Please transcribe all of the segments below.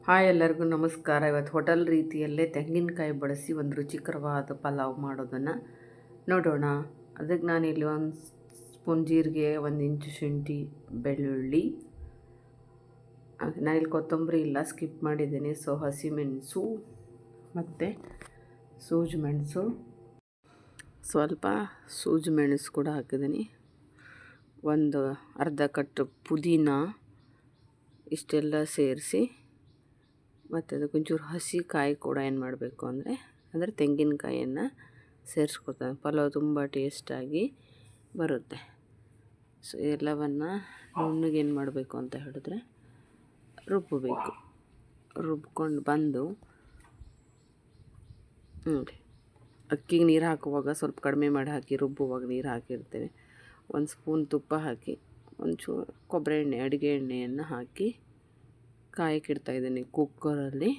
Hi ಎಲ್ಲರಿಗೂ ನಮಸ್ಕಾರ. ಇವತ್ತು ಹೋಟೆಲ್ ರೀತಿಯಲ್ಲೇ ತೆಂಗಿನಕಾಯಿ ಬಳಸಿ ಒಂದು ರುಚಿಕರವಾದ ಪಲಾವ್ ಮಾಡೋದನ್ನು ನೋಡೋಣ. ಅದಕ್ಕೆ ನಾನಿಲ್ಲಿ ಒಂದು ಸ್ಪೂನ್ ಜೀರಿಗೆ, 1 ಇಂಚು ಶುಂಠಿ, ಬೆಳ್ಳುಳ್ಳಿ, ನಾನಿಲ್ಲಿ ಕೊತ್ತಂಬರಿ ಇಲ್ಲ, ಸ್ಕಿಪ್ ಮಾಡಿದ್ದೀನಿ. ಸೊ ಹಸಿಮೆಣಸು ಮತ್ತು ಸೂಜಿ ಮೆಣಸು, ಸ್ವಲ್ಪ ಸೂಜಿ ಮೆಣಸು ಕೂಡ ಹಾಕಿದ್ದೀನಿ, ಒಂದು ಅರ್ಧ ಕಟ್ಟು ಪುದೀನ, ಇಷ್ಟೆಲ್ಲ ಸೇರಿಸಿ ಮತ್ತು ಅದಕ್ಕೊಂಚೂರು ಹಸಿ ಕಾಯಿ ಕೂಡ ಏನು ಮಾಡಬೇಕು ಅಂದರೆ ತೆಂಗಿನಕಾಯಿಯನ್ನು ಸೇರಿಸ್ಕೊತಾರೆ. ಪಲಾವ್ ತುಂಬ ಟೇಸ್ಟಾಗಿ ಬರುತ್ತೆ. ಸೊ ಎಲ್ಲವನ್ನು ನುಣ್ಣಗೆ ಏನು ಮಾಡಬೇಕು ಅಂತ ಹೇಳಿದ್ರೆ ರುಬ್ಬಬೇಕು. ರುಬ್ಕೊಂಡು ಬಂದು ನೋಡಿ, ಅಕ್ಕಿಗೆ ನೀರು ಹಾಕುವಾಗ ಸ್ವಲ್ಪ ಕಡಿಮೆ ಮಾಡಿ ಹಾಕಿ, ರುಬ್ಬುವಾಗ ನೀರು ಹಾಕಿರ್ತೇವೆ. 1 ಸ್ಪೂನ್ ತುಪ್ಪ ಹಾಕಿ, ಒಂಚೂರು ಕೊಬ್ಬರಿ ಎಣ್ಣೆ, ಅಡುಗೆ ಎಣ್ಣೆಯನ್ನು ಹಾಕಿ ಕಾಯಕ್ಕಿಡ್ತಾಯಿದ್ದೀನಿ ಕುಕ್ಕರಲ್ಲಿ.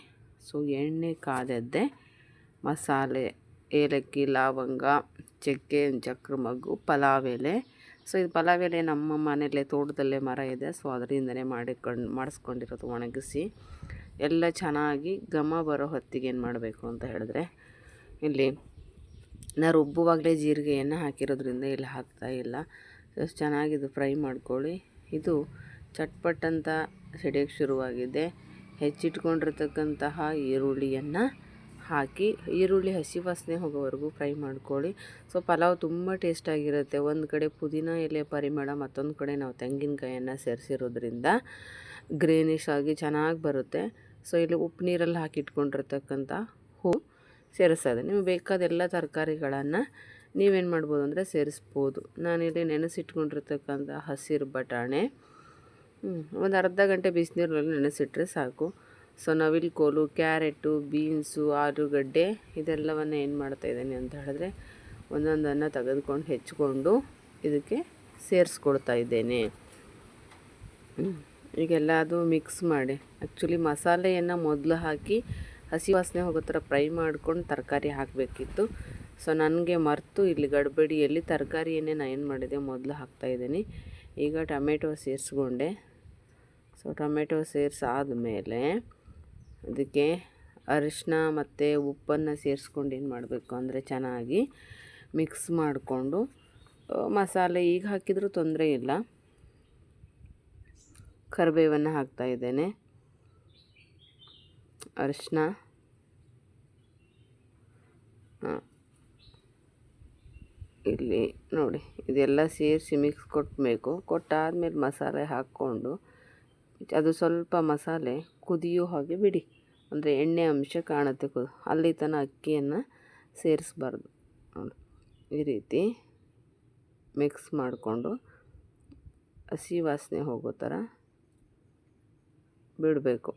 ಸೊ ಎಣ್ಣೆ ಕಾದದ್ದೆ, ಮಸಾಲೆ, ಏಲಕ್ಕಿ, ಲವಂಗ, ಚಕ್ಕೆ, ಚಕ್ರ ಮಗ್ಗು, ಪಲಾವ್ ಎಲೆ. ಸೊ ಇದು ಪಲಾವ್ ಎಲೆ ನಮ್ಮ ಮನೆಯಲ್ಲೇ ತೋಟದಲ್ಲೇ ಮರ ಇದೆ. ಸೊ ಅದರಿಂದನೇ ಮಾಡಿಸ್ಕೊಂಡಿರೋದು, ಒಣಗಿಸಿ ಎಲ್ಲ ಚೆನ್ನಾಗಿ ಘಮ ಬರೋ ಹೊತ್ತಿಗೆ ಏನು ಮಾಡಬೇಕು ಅಂತ ಹೇಳಿದ್ರೆ, ಇಲ್ಲಿ ನಾ ರುಬ್ಬುವಾಗಲೇ ಜೀರಿಗೆಯನ್ನು ಹಾಕಿರೋದ್ರಿಂದ ಇಲ್ಲಿ ಹಾಕ್ತಾಯಿಲ್ಲ. ಜಸ್ಟ್ ಚೆನ್ನಾಗಿದು ಫ್ರೈ ಮಾಡ್ಕೊಳ್ಳಿ. ಇದು ಚಟ್ಪಟ್ ಅಂತ ಸಿಡಿಯೋಕ್ಕೆ ಶುರುವಾಗಿದೆ. ಹೆಚ್ಚಿಟ್ಕೊಂಡಿರ್ತಕ್ಕಂತಹ ಈರುಳ್ಳಿಯನ್ನು ಹಾಕಿ, ಈರುಳ್ಳಿ ಹಸಿ ವಾಸನೆ ಹೋಗೋವರೆಗೂ ಫ್ರೈ ಮಾಡ್ಕೊಳ್ಳಿ. ಸೊ ಪಲಾವ್ ತುಂಬ ಟೇಸ್ಟಾಗಿರುತ್ತೆ. ಒಂದು ಕಡೆ ಪುದೀನ ಎಲೆ ಪರಿಮಳ, ಮತ್ತೊಂದು ಕಡೆ ನಾವು ತೆಂಗಿನಕಾಯನ್ನು ಸೇರಿಸಿರೋದ್ರಿಂದ ಗ್ರೀನಿಶ್ ಆಗಿ ಚೆನ್ನಾಗಿ ಬರುತ್ತೆ. ಸೊ ಇಲ್ಲಿ ಉಪ್ಪು ನೀರಲ್ಲಿ ಹಾಕಿಟ್ಕೊಂಡಿರ್ತಕ್ಕಂಥ ಹೂವು ಸೇರಿಸೋದು. ನಿಮಗೆ ಬೇಕಾದ ಎಲ್ಲ ತರಕಾರಿಗಳನ್ನು ನೀವೇನು ಮಾಡ್ಬೋದು ಅಂದರೆ ಸೇರಿಸ್ಬೋದು. ನಾನಿಲ್ಲಿ ನೆನೆಸಿಟ್ಕೊಂಡಿರ್ತಕ್ಕಂಥ ಹಸಿರು ಬಟಾಣೆ ಒಂದು ಅರ್ಧ ಗಂಟೆ ಬಿಸಿನೀರಲ್ಲಿ ನೆನೆಸಿಟ್ರೆ ಸಾಕು. ಸೊ ನವಿಲುಕೋಲು, ಕ್ಯಾರೆಟು, ಬೀನ್ಸು, ಆಲೂಗಡ್ಡೆ ಇದೆಲ್ಲವನ್ನು ಏನು ಮಾಡ್ತಾಯಿದ್ದೀನಿ ಅಂತ ಹೇಳಿದ್ರೆ ಒಂದೊಂದನ್ನು ತೆಗೆದುಕೊಂಡು ಹೆಚ್ಕೊಂಡು ಇದಕ್ಕೆ ಸೇರಿಸ್ಕೊಳ್ತಾ ಇದ್ದೇನೆ. ಈಗೆಲ್ಲ ಅದು ಮಿಕ್ಸ್ ಮಾಡಿ, ಆ್ಯಕ್ಚುಲಿ ಮಸಾಲೆಯನ್ನು ಮೊದಲು ಹಾಕಿ ಹಸಿ ವಾಸನೆ ಹೋಗೋ ಥರ ಫ್ರೈ ಮಾಡ್ಕೊಂಡು ತರಕಾರಿ ಹಾಕಬೇಕಿತ್ತು. ಸೊ ನನಗೆ ಮರೆತು ಇಲ್ಲಿ ಗಡ್ಬಡಿಯಲ್ಲಿ ತರಕಾರಿಯನ್ನೇ ನಾನು ಏನು ಮಾಡಿದೆ ಮೊದಲು ಹಾಕ್ತಾಯಿದ್ದೀನಿ. ಈಗ ಟೊಮೆಟೊ ಸೇರಿಸ್ಕೊಂಡೆ. ಸೊ ಟೊಮೆಟೊ ಸೇರಿಸಾದ್ಮೇಲೆ ಅದಕ್ಕೆ ಅರಿಶಿನ ಮತ್ತು ಉಪ್ಪನ್ನು ಸೇರಿಸ್ಕೊಂಡು ಏನು ಮಾಡಬೇಕು ಅಂದರೆ ಚೆನ್ನಾಗಿ ಮಿಕ್ಸ್ ಮಾಡಿಕೊಂಡು, ಮಸಾಲೆ ಈಗ ಹಾಕಿದರೂ ತೊಂದರೆ ಇಲ್ಲ. ಕರಿಬೇವನ್ನು ಹಾಕ್ತಾಯಿದ್ದೇನೆ, ಅರಿಶಿನ, ಇಲ್ಲಿ ನೋಡಿ ಇದೆಲ್ಲ ಸೇರಿಸಿ ಮಿಕ್ಸ್ ಕೊಟ್ಟಾದಮೇಲೆ ಮಸಾಲೆ ಹಾಕ್ಕೊಂಡು ಅದು ಸ್ವಲ್ಪ ಮಸಾಲೆ ಕುದಿಯೋ ಹಾಗೆ ಬಿಡಿ. ಅಂದರೆ ಎಣ್ಣೆ ಅಂಶ ಕಾಣುತ್ತೆ, ಅಲ್ಲಿ ತನಕ ಅಕ್ಕಿಯನ್ನು ಸೇರಿಸ್ಬಾರ್ದು. ನೋಡಿ ಈ ರೀತಿ ಮಿಕ್ಸ್ ಮಾಡಿಕೊಂಡು ಹಸಿ ವಾಸನೆ ಹೋಗೋ ಥರ ಬಿಡಬೇಕು.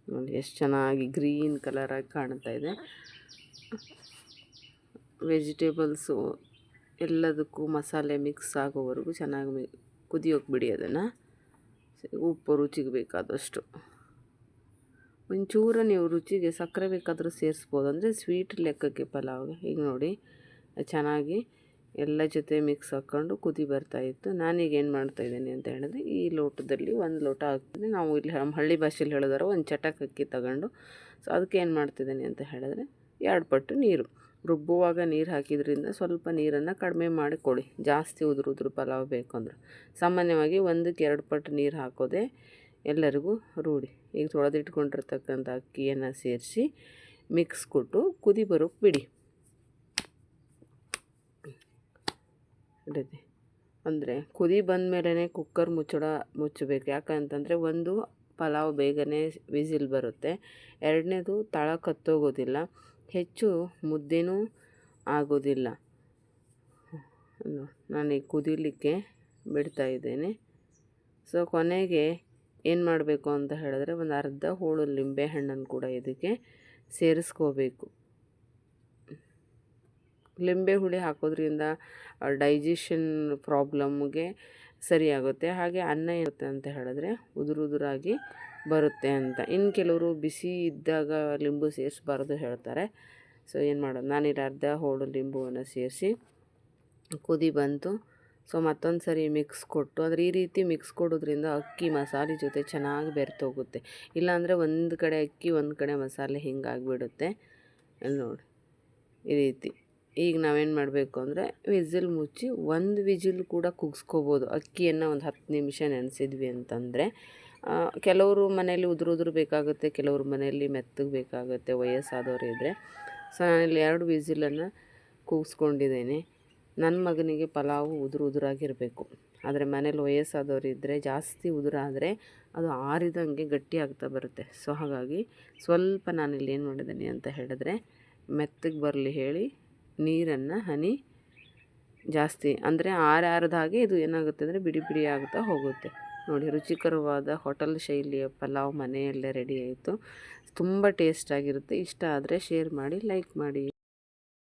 ನೋಡಿ ಎಷ್ಟು ಚೆನ್ನಾಗಿ ಗ್ರೀನ್ ಕಲರಾಗಿ ಕಾಣ್ತಾ ಇದೆ. ವೆಜಿಟೇಬಲ್ಸು ಎಲ್ಲದಕ್ಕೂ ಮಸಾಲೆ ಮಿಕ್ಸ್ ಆಗೋವರೆಗೂ ಚೆನ್ನಾಗಿ ಕುದಿಯೋಕೆ ಬಿಡಿ. ಅದನ್ನು ಉಪ್ಪು ರುಚಿಗೆ ಬೇಕಾದಷ್ಟು, ಒಂಚೂರು ನೀವು ರುಚಿಗೆ ಸಕ್ಕರೆ ಬೇಕಾದರೂ ಸೇರಿಸ್ಬೋದು, ಅಂದರೆ ಸ್ವೀಟ್ ಲೆಕ್ಕಕ್ಕೆ ಪಲಾವ್ಗೆ. ಈಗ ನೋಡಿ ಚೆನ್ನಾಗಿ ಎಲ್ಲ ಜೊತೆ ಮಿಕ್ಸ್ ಹಾಕ್ಕೊಂಡು ಕುದಿ ಬರ್ತಾಯಿತ್ತು. ನಾನೀಗ ಏನು ಮಾಡ್ತಾಯಿದ್ದೀನಿ ಅಂತ ಹೇಳಿದ್ರೆ, ಈ ಲೋಟದಲ್ಲಿ 1 ಲೋಟ ಹಾಕ್ತೀನಿ. ನಾವು ಇಲ್ಲಿ ನಮ್ಮ ಹಳ್ಳಿ ಭಾಷೆಯಲ್ಲಿ ಹೇಳಿದಾರೆ ಒಂದು ಚಟಕ್ ಅಕ್ಕಿ ತಗೊಂಡು, ಸೊ ಅದಕ್ಕೆ ಏನು ಮಾಡ್ತಿದ್ದೀನಿ ಅಂತ ಹೇಳಿದ್ರೆ 2 ಪಟ್ಟು ನೀರು. ರುಬ್ಬುವಾಗ ನೀರು ಹಾಕಿದ್ರಿಂದ ಸ್ವಲ್ಪ ನೀರನ್ನು ಕಡಿಮೆ ಮಾಡಿಕೊಡಿ. ಜಾಸ್ತಿ ಉದುರು ಪಲಾವ್ ಬೇಕಂದ್ರೆ ಸಾಮಾನ್ಯವಾಗಿ 1ಕ್ಕೆ 2 ಪಟ್ಟು ನೀರು ಹಾಕೋದೆ ಎಲ್ಲರಿಗೂ ರೂಢಿ. ಈಗ ತೊಳೆದಿಟ್ಕೊಂಡಿರ್ತಕ್ಕಂಥ ಅಕ್ಕಿಯನ್ನು ಸೇರಿಸಿ ಮಿಕ್ಸ್ ಕೊಟ್ಟು ಕುದಿ ಬರೋಕ್ಕೆ ಬಿಡಿ. ಹಿಡಿದೆ ಅಂದರೆ ಕುದಿ ಬಂದ ಮೇಲೇ ಕುಕ್ಕರ್ ಮುಚ್ಚಬೇಕು. ಯಾಕಂತಂದರೆ ಒಂದು ಪಲಾವ್ ಬೇಗನೆ ವಿಸಿಲ್ ಬರುತ್ತೆ, ಎರಡನೇದು ತಳ ಕತ್ತೋಗೋದಿಲ್ಲ, ಹೆಚ್ಚು ಮುದ್ದೆನೂ ಆಗೋದಿಲ್ಲ. ನಾನೀಗ ಕುದಿಲಿಕ್ಕೆ ಬಿಡ್ತಾಯಿದ್ದೇನೆ. ಸೊ ಕೊನೆಗೆ ಏನು ಮಾಡಬೇಕು ಅಂತ ಹೇಳಿದ್ರೆ, ಒಂದು ಅರ್ಧ ಹೋಳು ಲಿಂಬೆ ಹಣ್ಣನ್ನು ಕೂಡ ಇದಕ್ಕೆ ಸೇರಿಸ್ಕೋಬೇಕು. ಲಿಂಬೆ ಹುಳಿ ಹಾಕೋದ್ರಿಂದ ಡೈಜೆಷನ್ ಪ್ರಾಬ್ಲಮ್ಗೆ ಸರಿಯಾಗುತ್ತೆ. ಹಾಗೆ ಅನ್ನ ಇರುತ್ತೆ ಅಂತ ಹೇಳಿದ್ರೆ ಉದುರಾಗಿ ಬರುತ್ತೆ ಅಂತ. ಇನ್ನು ಕೆಲವರು ಬಿಸಿ ಇದ್ದಾಗ ಲಿಂಬು ಸೇರಿಸ್ಬಾರ್ದು ಹೇಳ್ತಾರೆ. ಸೊ ಏನು ಮಾಡೋದು, ನಾನಿಲ್ಲಿ ಅರ್ಧ ಹೋಳು ಲಿಂಬುವನ್ನು ಸೇರಿಸಿ ಕುದಿ ಬಂತು. ಸೊ ಮತ್ತೊಂದು ಸರಿ ಮಿಕ್ಸ್ ಕೊಟ್ಟು, ಆದರೆ ಈ ರೀತಿ ಮಿಕ್ಸ್ ಕೊಡೋದ್ರಿಂದ ಅಕ್ಕಿ ಮಸಾಲೆ ಜೊತೆ ಚೆನ್ನಾಗಿ ಬೆರೆತೋಗುತ್ತೆ. ಇಲ್ಲಾಂದರೆ ಒಂದು ಕಡೆ ಅಕ್ಕಿ ಒಂದು ಕಡೆ ಮಸಾಲೆ ಹಿಂಗಾಗಿಬಿಡುತ್ತೆ. ಅಲ್ಲಿ ನೋಡಿ ಈ ರೀತಿ. ಈಗ ನಾವೇನು ಮಾಡಬೇಕು ಅಂದರೆ ವಿಸಿಲ್ ಮುಚ್ಚಿ ಒಂದು ವಿಜಿಲ್ ಕೂಡ ಕೂಗಿಸ್ಕೋಬೋದು. ಅಕ್ಕಿಯನ್ನು ಒಂದು 10 ನಿಮಿಷ ನೆನೆಸಿದ್ವಿ ಅಂತಂದರೆ. ಕೆಲವರು ಮನೆಯಲ್ಲಿ ಉದುರು ಬೇಕಾಗುತ್ತೆ, ಕೆಲವ್ರ ಮನೆಯಲ್ಲಿ ಮೆತ್ತಗೆ ಬೇಕಾಗುತ್ತೆ ವಯಸ್ಸಾದವರು ಇದ್ದರೆ. ಸೊ ನಾನಿಲ್ಲಿ 2 ವಿಸಿಲನ್ನು ಕೂಗಿಸ್ಕೊಂಡಿದ್ದೇನೆ. ನನ್ನ ಮಗನಿಗೆ ಪಲಾವು ಉದುರಾಗಿರಬೇಕು. ಆದರೆ ಮನೇಲಿ ವಯಸ್ಸಾದವರು ಇದ್ದರೆ ಜಾಸ್ತಿ ಉದುರಾದರೆ ಅದು ಆರಿದಂಗೆ ಗಟ್ಟಿ ಆಗ್ತಾ ಬರುತ್ತೆ. ಸೊ ಹಾಗಾಗಿ ಸ್ವಲ್ಪ ನಾನಿಲ್ಲಿ ಏನು ಮಾಡಿದ್ದೀನಿ ಅಂತ ಹೇಳಿದ್ರೆ, ಮೆತ್ತಗೆ ಬರಲಿ ಹೇಳಿ ನೀರನ್ನು ಹನಿ ಜಾಸ್ತಿ ಅಂದರೆ ಆರಾರದ ಹಾಗೆ ಇದು ಏನಾಗುತ್ತೆ ಅಂದರೆ ಬಿಡಿ ಆಗ್ತಾ ಹೋಗುತ್ತೆ. ನೋಡಿ, ರುಚಿಕರವಾದ ಹೋಟೆಲ್ ಶೈಲಿಯ ಪಲಾವ್ ಮನೆಯಲ್ಲೇ ರೆಡಿ ಆಯಿತು. ತುಂಬ ಟೇಸ್ಟಾಗಿರುತ್ತೆ. ಇಷ್ಟ ಆದರೆ ಶೇರ್ ಮಾಡಿ, ಲೈಕ್ ಮಾಡಿ.